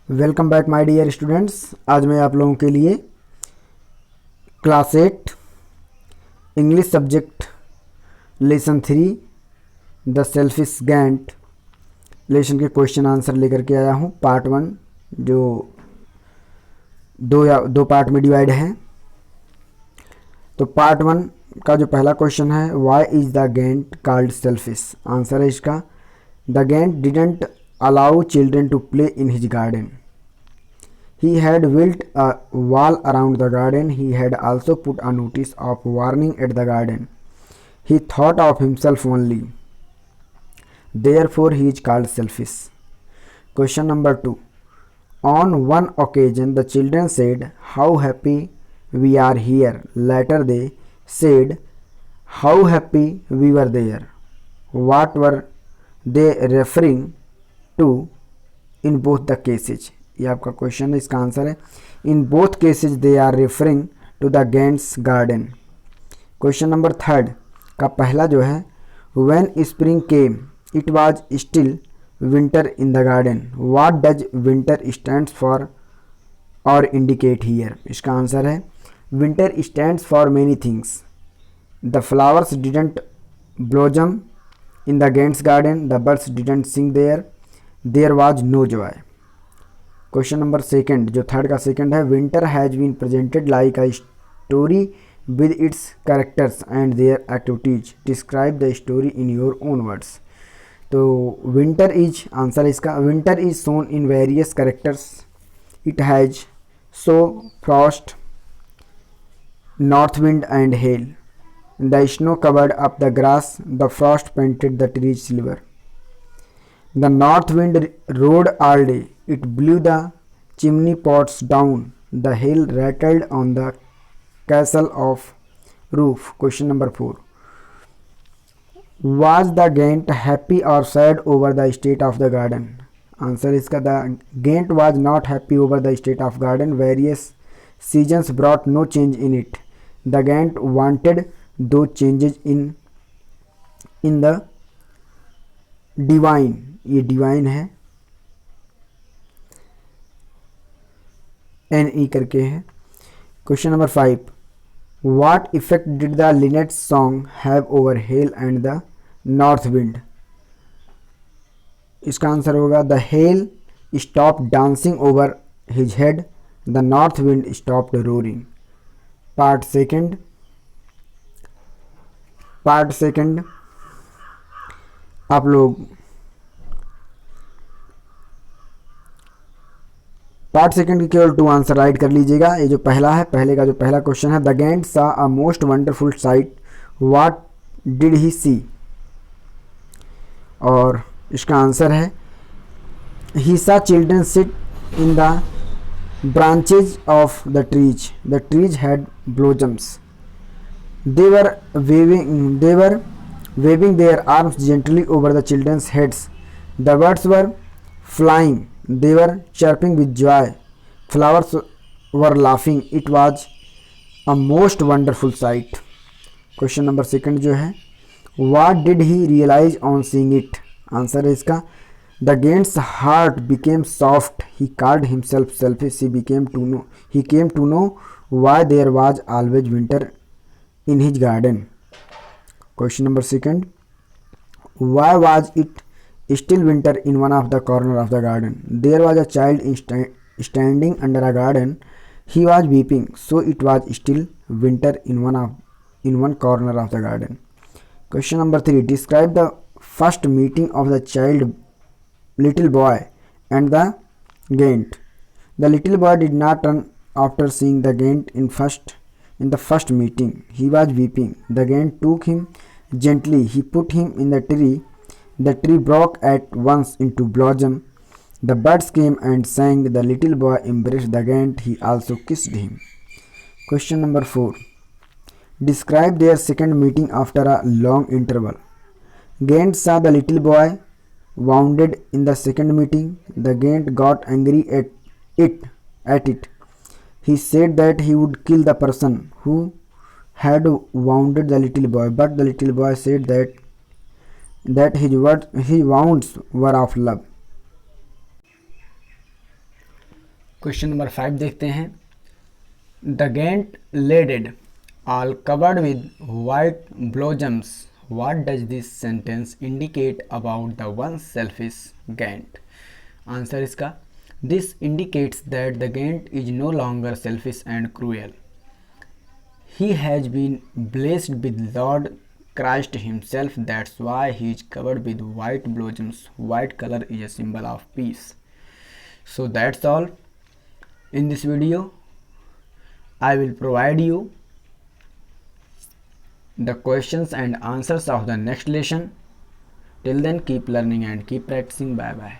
Welcome back my dear students. आज मैं आप लोगों के लिए class 8 English subject lesson 3 the selfish giant lesson के क्वेश्चन आंसर लेकर के आया हूँ। पार्ट 1 जो दो पार्ट में डिवाइड है। तो पार्ट 1 का जो पहला क्वेश्चन है, why is the giant called selfish. Answer है इसका, the giant didn't allow children to play in his garden. He had built a wall around the garden. He had also put a notice of warning at the garden. He thought of himself only. Therefore, he is called selfish. Question number 2. On one occasion, the children said, "How happy we are here." Later, they said, "How happy we were there." What were they referring to in both the cases? ये आपका question है, इसका answer है in both cases they are referring to the giant's garden. Question number 3 का पहला जो है, when spring came it was still winter in the garden. What does winter stands for और इंडिकेट हियर। इसका answer है, winter stands for many things. The flowers didn't blossom in the giant's garden, the birds didn't sing there was no joy. Question number 2 जो 3 का second है, winter has been presented like a story with its characters and their activities. Describe the story in your own words. तो winter is, answer इसका, winter is shown in various characters. It has so frost, north wind and hail. The snow covered up the grass, the frost painted the trees silver. The north wind roared all day. It blew the chimney pots down. The hail rattled on the castle of roof. Question number 4. Was the Ghent happy or sad over the state of the garden? Answer is the Ghent was not happy over the state of garden. Various seasons brought no change in it. The Ghent wanted those changes in the divine. ये divine है, NE करके है। Question number 5, what effect did the Lynette song have over hello and the north wind. इसका answer होगा, the hell stop dancing over his head, the north wind stopped roaring. Part second आप लोग part second की केवल 2 answer right कर लीजिएगा। ये जो पहला है, पहले का जो पहला क्वेश्चन है, the giant saw a most wonderful sight, what did he see. और इसका आंसर है, he saw children sit in the branches of the trees had blossoms, they were waving their arms gently over the children's heads. The birds were flying. They were chirping with joy. Flowers were laughing. It was a most wonderful sight. Question number 2 जो है, what did he realize on seeing it? Answer है इसका, the Gant's heart became soft. He called himself selfish. He came to know why there was always winter in his garden. Question number 2, why was it still winter in one of the corner of the garden? There was a child standing under a garden. He was weeping, so it was still winter in one corner of the garden. Question number 3, describe the first meeting of the little boy and the Ghent. The little boy did not run after seeing the Ghent in the first meeting. He was weeping. The Ghent took him gently. He put him in the tree. The tree broke at once into blossom. The birds came and sang. The little boy embraced the Ghent. He also kissed him. Question number 4, describe their second meeting after a long interval. Ghent saw the little boy wounded in the second meeting. The Ghent got angry at it. He said that he would kill the person who had wounded the little boy, but the little boy said that his wounds were of love. Question number 5 देखते हैं। The Ghent laden, all covered with white blossoms. What does this sentence indicate about the once selfish Ghent? Answer इसका, this indicates that the Ghent is no longer selfish and cruel. He has been blessed with Lord Christ himself. That's why he is covered with white blossoms. White color is a symbol of peace. So that's all in this video. I will provide you the questions and answers of the next lesson. Till then, keep learning and keep practicing. Bye bye.